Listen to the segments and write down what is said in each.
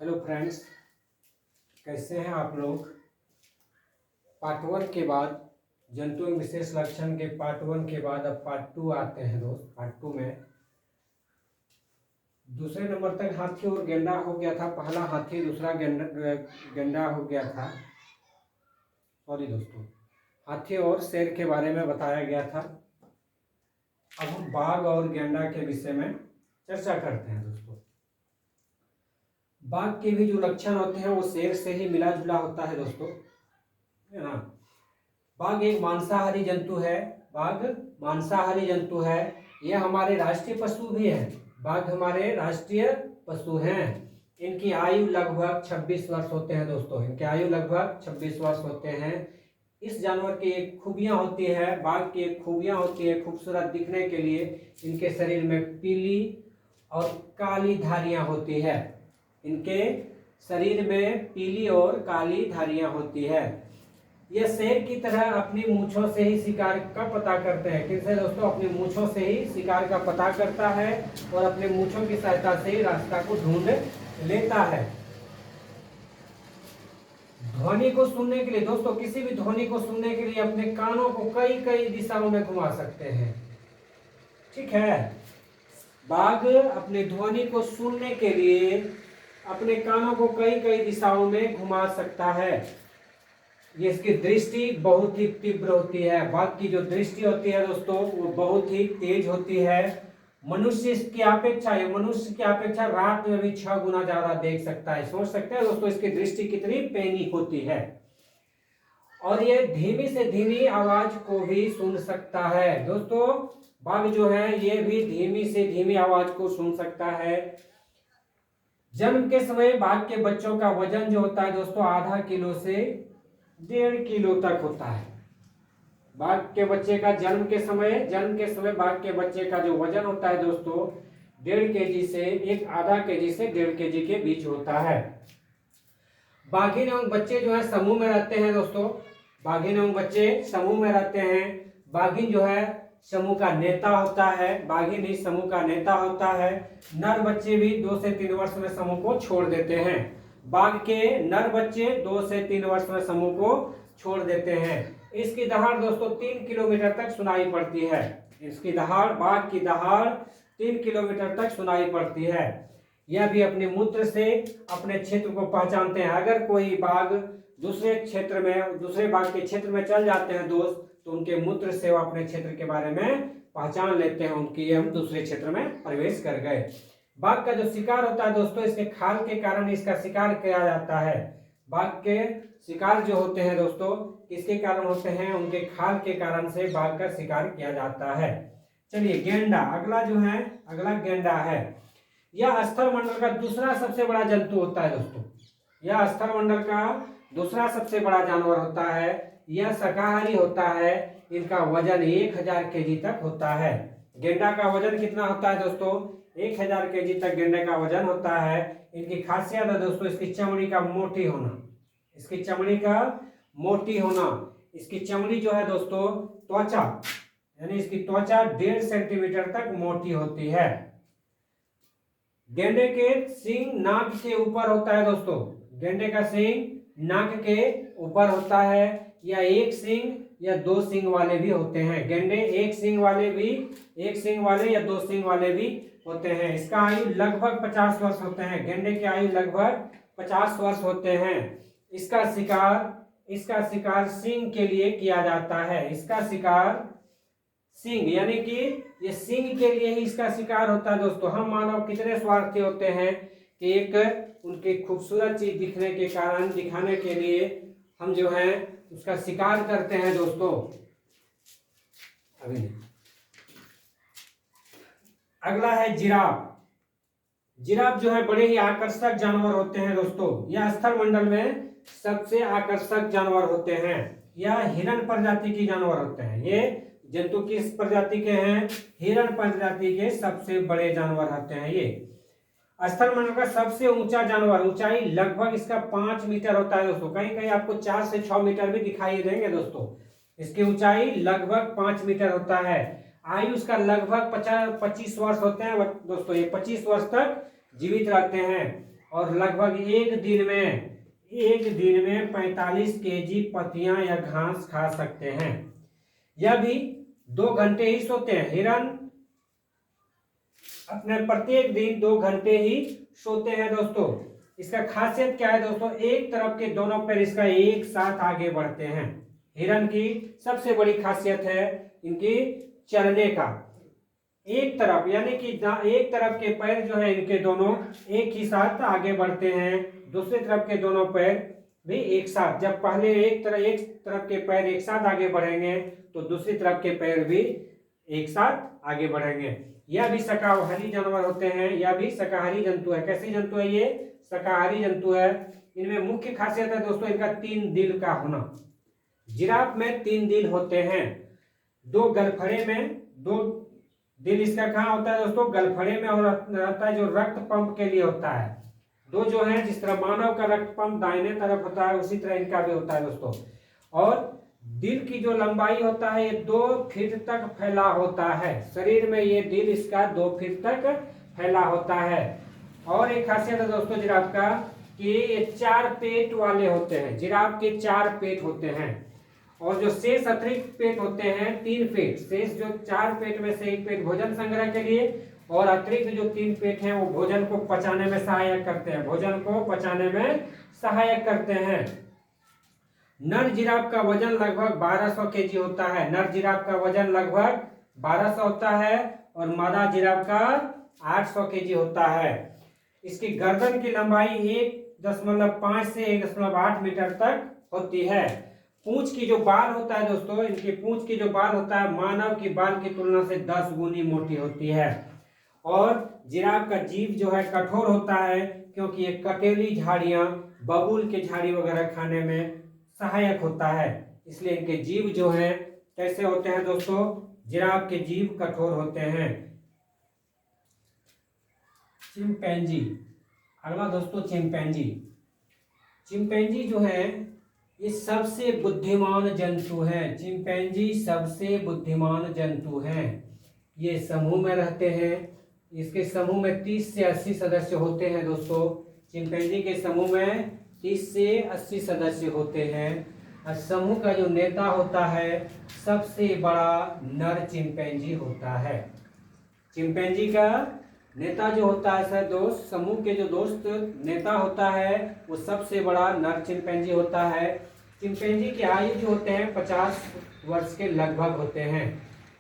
Hello friends, कैसे हैं आप लोग। पार्ट 1 के बाद जंतु एवं विशेष लक्षण के पार्ट 1 के बाद अब पार्ट 2 आते हैं दोस्त। पार्ट 2 में दूसरे नंबर तक हाथी और गेंडा हो गया था। पहला हाथी, दूसरा गेंडा हो गया था। सॉरी दोस्तों, हाथी और शेर के बारे में बताया गया था। अब हम बाघ और गेंडा के विषय में चर्चा करते हैं दोस्तों। बाघ के भी जो लक्षण होते हैं वो शेर से ही मिला जुला होता है दोस्तों, है ना। बाघ एक मांसाहारी जंतु है। बाघ मांसाहारी जंतु है। यह हमारे राष्ट्रीय पशु भी है। बाघ हमारे राष्ट्रीय पशु हैं। इनकी आयु लगभग 26 वर्ष होते हैं दोस्तों। इनकी आयु लगभग 26 वर्ष होते हैं। इस जानवर की एक खूबियां होती है, बाघ की एक खूबियां होती है खूबसूरत दिखने के लिए इनके शरीर में पीली और काली धारियां होती है। इनके शरीर में पीली और काली धारियां होती है। यह शेर की तरह अपनी मूंछों से ही शिकार का पता करते हैं। किससे दोस्तों? अपनी मूंछों से ही शिकार का पता करता है और अपने मूंछों की सहायता से ही रास्ता को ढूंढ लेता है। ध्वनि को सुनने के लिए दोस्तों, किसी भी ध्वनि को सुनने के लिए अपने कानों को कई कई दिशाओं में घुमा सकते हैं। ठीक है, बाघ अपने ध्वनि को सुनने के लिए अपने कानों को कई कई दिशाओं में घुमा सकता है। ये इसकी दृष्टि बहुत ही तीव्र होती है। बाघ की जो दृष्टि होती है दोस्तों वो बहुत ही तेज होती है। मनुष्य की अपेक्षा रात में भी 6 गुना ज्यादा देख सकता है। सोच सकते हैं दोस्तों इसकी दृष्टि कितनी पैनी होती है। और ये धीमी से धीमी आवाज को भी सुन सकता है दोस्तों। बाघ जो है ये भी धीमी से धीमी आवाज को सुन सकता है। जन्म के समय बाघ के बच्चों का वजन जो होता है दोस्तों आधा किलो से 1.5 किलो तक होता है। बाघ के बच्चे का जन्म के समय बाघ के बच्चे का जो वजन होता है दोस्तों 1.5 केजी से आधा केजी से 1.5 केजी के बीच होता है। बाघिन एवं बच्चे जो है समूह में रहते हैं दोस्तों। बाघिन एवं बच्चे समूह में रहते हैं। बाघिन जो है समूह का नेता होता है। बाघिन ही समूह का नेता होता है। नर बच्चे भी 2 से 3 वर्ष में समूह को छोड़ देते हैं। बाघ के नर बच्चे 2 से 3 वर्ष में समूह को छोड़ देते हैं। इसकी दहाड़ दोस्तों 3 किलोमीटर तक सुनाई पड़ती है। इसकी दहाड़, बाघ की दहाड़ 3 किलोमीटर तक सुनाई पड़ती है। यह भी अपने मूत्र से अपने क्षेत्र को पहचानते हैं। अगर कोई बाघ दूसरे बाघ के क्षेत्र में चल जाते हैं दोस्त, तो उनके मूत्र से वो अपने क्षेत्र के बारे में पहचान लेते हैं उनकी हम दूसरे क्षेत्र में प्रवेश कर गए। बाघ का जो शिकार होता है दोस्तों इसके खाल के कारण इसका शिकार किया जाता है। बाघ के शिकार जो होते हैं दोस्तों किसके कारण होते हैं? उनके खाल के कारण से बाघ का शिकार किया जाता है। चलिए गेंडा, अगला गेंडा है। यह स्थल मंडल का दूसरा सबसे बड़ा जंतु होता है दोस्तों। यह स्थल मंडल का दूसरा सबसे बड़ा जानवर होता है। यह शाकाहारी होता है। इनका वजन 1000 केजी तक होता है। गेंडा का वजन कितना होता है दोस्तों? 1000 केजी तक गेंडे का वजन होता है। इनकी खासियत है दोस्तों इसकी चमड़ी का मोटी होना। इसकी चमड़ी का मोटी होना। इसकी चमड़ी जो है दोस्तों त्वचा, यानी इसकी त्वचा 1.5 सेंटीमीटर तक मोटी होती है। गेंडे के सींग नाक के ऊपर होता है दोस्तों। गेंडे का सींग नाक के ऊपर होता है। या एक सींग या 2 सींग वाले भी होते हैं। गेंडे एक सींग वाले या 2 सींग वाले भी होते हैं। इसका आयु लगभग 50 वर्ष होते हैं। गेंडे की आयु लगभग 50 वर्ष होते हैं। इसका शिकार सींग के लिए किया जाता है। इसका शिकार सिंह, यानी कि ये सिंह के लिए ही इसका शिकार होता है दोस्तों। हम मानव कितने स्वार्थी होते हैं कि एक उनकी खूबसूरत चीज दिखाने के लिए हम जो है उसका शिकार करते हैं दोस्तों। अगला है जिराफ। जिराफ जो है बड़े ही आकर्षक जानवर होते हैं दोस्तों। यह स्थल मंडल में सबसे आकर्षक जानवर होते हैं। यह हिरण प्रजाति की जानवर होते हैं। ये जंतु किस प्रजाति के हैं? हिरण प्रजाति के सबसे बड़े जानवर होते हैं। ये स्थल मंडल का सबसे ऊंचा जानवर, ऊंचाई लगभग इसका 5 मीटर होता है दोस्तों। कहीं कहीं आपको 4 से 6 मीटर भी दिखाई देंगे दोस्तों। इसकी ऊंचाई लगभग 5 मीटर होता है। आयु इसका लगभग 25 वर्ष होते हैं दोस्तों। ये 25 वर्ष तक जीवित रहते हैं और लगभग एक दिन में 45 केजी पत्तियां या घास खा सकते हैं। यह भी 2 घंटे ही सोते हैं। हिरन अपने प्रत्येक दिन 2 घंटे ही सोते हैं दोस्तों। इसका खासियत क्या है दोस्तों, एक तरफ के दोनों पैर इसका एक साथ आगे बढ़ते हैं। हिरन की सबसे बड़ी खासियत है इनकी चलने का, एक तरफ यानी कि एक तरफ के पैर जो है इनके दोनों एक ही साथ आगे बढ़ते हैं, दूसरी तरफ के दोनों पैर भी एक साथ। जब पहले एक तरफ के पैर एक साथ आगे बढ़ेंगे तो दूसरी तरफ के पैर भी एक साथ आगे बढ़ेंगे। यह भी शाकाहारी जानवर होते हैं, यह भी शाकाहारी जंतु है। कैसे जंतु है ये? शाकाहारी जंतु है। इनमें मुख्य खासियत है दोस्तों इनका 3 दिल का होना। जिराफ में 3 दिल होते हैं, 2 गलफड़े में, 2 दिल इसका कहाँ होता है दोस्तों? गलफड़े में और रहता है जो रक्त पंप के लिए होता है। 2 जो है, जिस तरह मानव का रक्त पंप दाहिने तरफ होता है उसी तरह इनका भी होता है दोस्तों। और दिल की जो लंबाई होता है ये 2 फीट तक फैला होता है। शरीर में ये दिल इसका 2 फीट तक फैला होता है। और एक खासियत है दोस्तों जिराफ का कि ये 4 पेट वाले होते हैं। जिराफ के 4 पेट होते हैं और जो शेष अतिरिक्त पेट होते हैं 3 पेट। शेष जो 4 पेट में से 1 पेट भोजन संग्रह के लिए और अतिरिक्त जो 3 पेट हैं वो भोजन को पचाने में सहायक करते हैं। भोजन को पचाने में सहायक करते हैं। नर जिराफ का वजन लगभग 1200 केजी होता है। नर जिराफ का वजन लगभग 1200 होता है और मादा जिराफ का 800 केजी होता है। इसकी गर्दन की लंबाई 1.5 से 1.8 मीटर तक होती है। पूंछ की जो बाल होता है दोस्तों, इनकी पूंछ की जो बाल होता है मानव की बाल की तुलना से 10 गुनी मोटी होती है। और जिराफ का जीभ जो है कठोर होता है क्योंकि ये कटेली झाड़ियां, बबूल के झाड़ी वगैरह खाने में सहायक होता है, इसलिए इनके जीभ जो है कैसे होते हैं दोस्तों? जिराफ के जीभ कठोर होते हैं। चिंपैंजी, अगला दोस्तों चिंपैंजी। चिंपैंजी जो है ये सबसे बुद्धिमान जंतु है। चिंपैंजी सबसे बुद्धिमान जंतु हैं। ये समूह में रहते हैं। इसके समूह में 30 से 80 सदस्य होते हैं दोस्तों। चिंपैंजी के समूह में 30 से 80 सदस्य होते हैं। और समूह का जो नेता होता है सबसे बड़ा नर चिंपैंजी होता है। चिंपैंजी का नेता जो होता है सर दोस्त, समूह के जो दोस्त नेता होता है वो सबसे बड़ा नर चिंपैंजी होता है। चिंपैंजी की आयु जो होते हैं 50 वर्ष के लगभग होते हैं।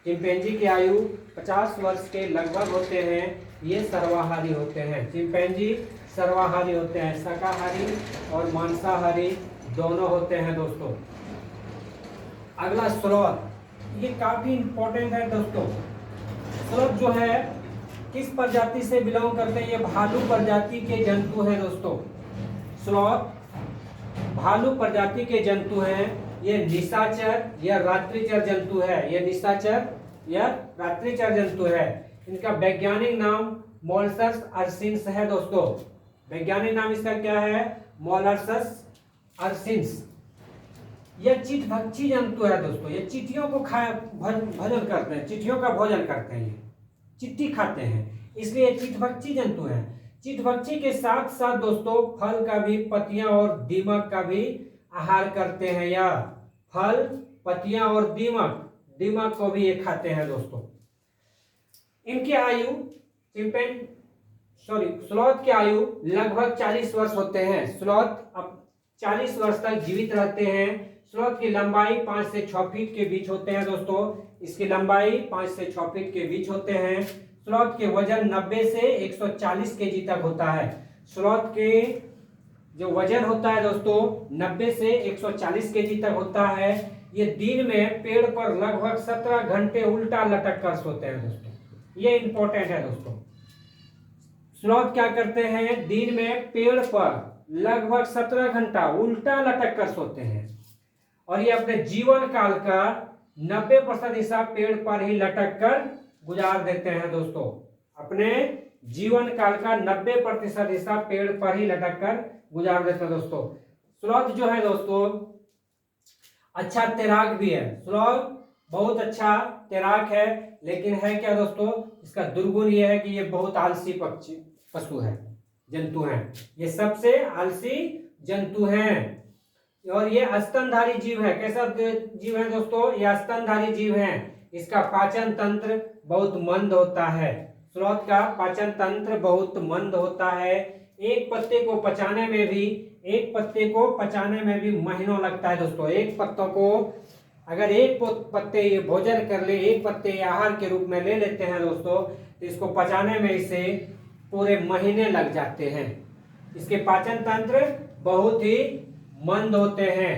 चिंपैंजी की आयु 50 वर्ष के लगभग होते हैं। ये सर्वाहारी होते हैं। चिंपैंजी सर्वाहारी होते हैं, शाकाहारी और मांसाहारी दोनों होते हैं दोस्तों। अगला स्लॉथ, ये काफी इंपॉर्टेंट है दोस्तों। स्लॉथ जो है किस प्रजाति से बिलोंग करते हैं? ये भालू प्रजाति के जंतु हैं दोस्तों। स्लॉथ भालू प्रजाति के जंतु हैं। ये निशाचर या रात्रिचर जंतु है। ये निशाचर या रात्रिचर जंतु है। इनका वैज्ञानिक नाम मोलस्कस अर्सिन्स है दोस्तों। वैज्ञानिक नाम इसका क्या है? मोलस्कस अर्सिन्स। यह चींटी जंतु है दोस्तों। ये चींटियों को भोजन करते हैं, चींटियों का भोजन करते हैं, ये चींटी खाते हैं, इसलिए चींटी जंतु है। चींटी के साथ साथ दोस्तों फल का भी, पत्तियां और दीमक का भी आहार करते हैं। या फल, पत्तियां और दीमक को भी ये खाते हैं दोस्तों। इनकी आयु स्लॉथ की आयु लगभग 40 वर्ष होते हैं। स्लॉथ अब 40 वर्ष तक जीवित रहते हैं। स्लॉथ की लंबाई 5 से 6 फीट के बीच होते हैं दोस्तों। इसकी लंबाई 5 से 6 फीट के बीच होते हैं। स्लॉथ के वजन 90 से 140 केजी तक होता है। स्लॉथ के जो वजन होता है दोस्तों 90 से 140 केजी तक होता है। ये दिन में पेड़ पर लगभग 17 घंटे उल्टा लटक कर सोते हैं दोस्तों। ये इंपॉर्टेंट है दोस्तों। स्लॉथ क्या करते हैं? दिन में पेड़ पर लगभग 17 घंटा उल्टा लटक कर सोते हैं और ये अपने जीवन काल का 90% हिस्सा पेड़ पर ही लटक कर गुजार देते हैं दोस्तों। अपने जीवन काल का 90% हिस्सा पेड़ पर ही लटक कर गुजार देते हैं दोस्तों। स्लॉथ जो है दोस्तों अच्छा तैराक भी है। स्लॉथ बहुत अच्छा तैराक है, लेकिन है क्या दोस्तों, इसका दुर्गुण ये है कि ये बहुत आलसी पशु है। जंतु हैं, ये सबसे आलसी जंतु हैं। और ये स्तनधारी जीव है। कैसा जीव है दोस्तों? ये स्तनधारी जीव है। इसका पाचन तंत्र बहुत मंद होता है। स्लॉथ का पाचन तंत्र बहुत मंद होता है। एक पत्ते को पचाने में भी महीनों लगता है दोस्तों। एक पत्तों को अगर एक पत्ते ये भोजन कर ले, एक पत्ते आहार के रूप में ले लेते हैं दोस्तों, तो इसको पचाने में इसे पूरे महीने लग जाते हैं। इसके पाचन तंत्र बहुत ही मंद होते हैं।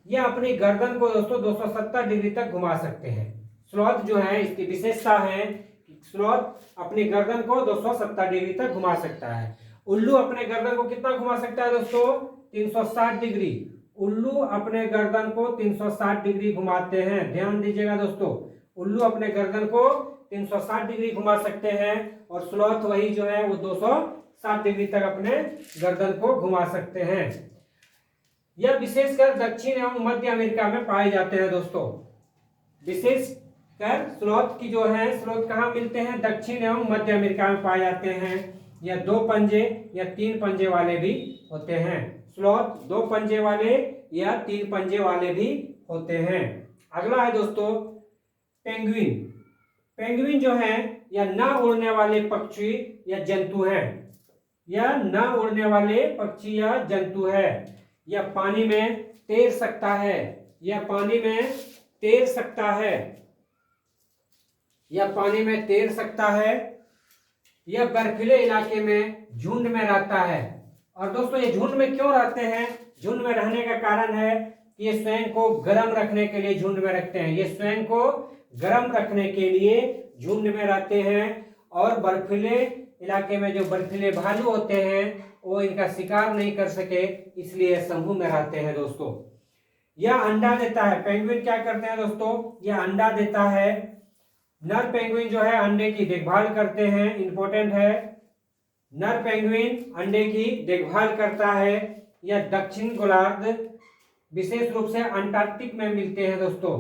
यह अपनी गर्दन को दोस्तों 270 डिग्री तक घुमा सकते हैं। स्लॉथ जो है, इसकी विशेषता है कि स्लॉथ अपनी गर्दन को 270 डिग्री तक घुमा सकता है। उल्लू अपने गर्दन को कितना घुमा सकता है दोस्तों? 360 डिग्री। उल्लू अपने गर्दन को 360 डिग्री घुमाते हैं। ध्यान दीजिएगा दोस्तों, उल्लू अपने गर्दन को 360 डिग्री घुमा सकते हैं और स्लॉथ वही जो है वो 260 डिग्री तक अपने गर्दन को घुमा सकते हैं। यह विशेषकर दक्षिण एवं मध्य अमेरिका में पाए जाते हैं दोस्तों। विशेषकर स्लॉथ की जो है, स्लॉथ कहाँ मिलते हैं? दक्षिण एवं मध्य अमेरिका में पाए जाते हैं। यह 2 पंजे या 3 पंजे वाले भी होते हैं। स्लॉथ 2 पंजे वाले या 3 पंजे वाले भी होते हैं। अगला है दोस्तों पेंगुइन। पेंगुइन जो है यह न उड़ने वाले पक्षी या जंतु है। यह न उड़ने वाले पक्षी या जंतु है। यह पानी में तैर सकता है। यह पानी में तैर सकता है। यह पानी में तैर सकता है। यह बर्फीले इलाके में झुंड में रहता है। और दोस्तों ये झुंड में क्यों रहते हैं? झुंड में रहने का कारण है कि ये स्वयं को गर्म रखने के लिए झुंड में रखते हैं। ये स्वयं को गर्म रखने के लिए झुंड में रहते हैं और बर्फीले इलाके में जो बर्फीले भालू होते हैं वो इनका शिकार नहीं कर सके, इसलिए समूह में रहते हैं दोस्तों। यह अंडा देता है। पेंगुइन क्या करते हैं दोस्तों? यह अंडा देता है। नर पेंगुइन जो है अंडे की देखभाल करते हैं। इंपॉर्टेंट है, नर पेंगुइन अंडे की देखभाल करता है। यह दक्षिण गोलार्ध विशेष रूप से अंटार्कटिक में मिलते हैं दोस्तों।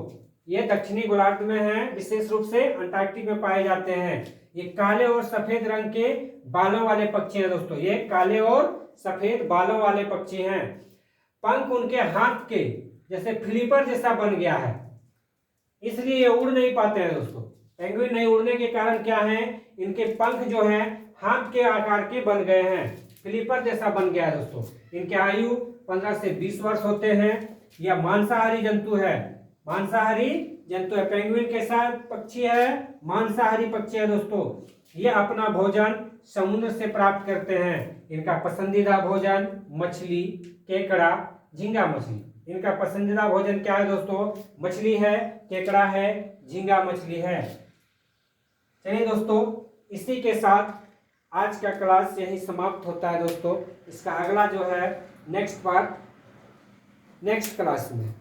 ये दक्षिणी गोलार्ध में है, विशेष रूप से अंटार्कटिक में पाए जाते हैं। ये काले और सफेद रंग के बालों वाले पक्षी हैं दोस्तों। ये काले और सफेद बालों वाले पक्षी हैं। पंख उनके हाथ के जैसे फ्लिपर जैसा बन गया है, इसलिए ये उड़ नहीं पाते हैं दोस्तों। पेंगुइन नहीं उड़ने के कारण क्या है? इनके पंख जो है हाथ के आकार के बन गए हैं, फ्लिपर जैसा बन गया है दोस्तों। इनकी आयु 15 से 20 वर्ष होते हैं। यह मांसाहारी जंतु है। मांसाहारी जंतु है। पेंगुइन कैसा पक्षी है? मांसाहारी पक्षी है दोस्तों। ये अपना भोजन समुद्र से प्राप्त करते हैं। इनका पसंदीदा भोजन मछली, केकड़ा, झींगा मछली। इनका पसंदीदा भोजन क्या है दोस्तों? मछली है, केकड़ा है, झींगा मछली है। चलिए दोस्तों, इसी के साथ आज का क्लास यही समाप्त होता है दोस्तों। इसका अगला जो है नेक्स्ट पार्ट नेक्स्ट क्लास में।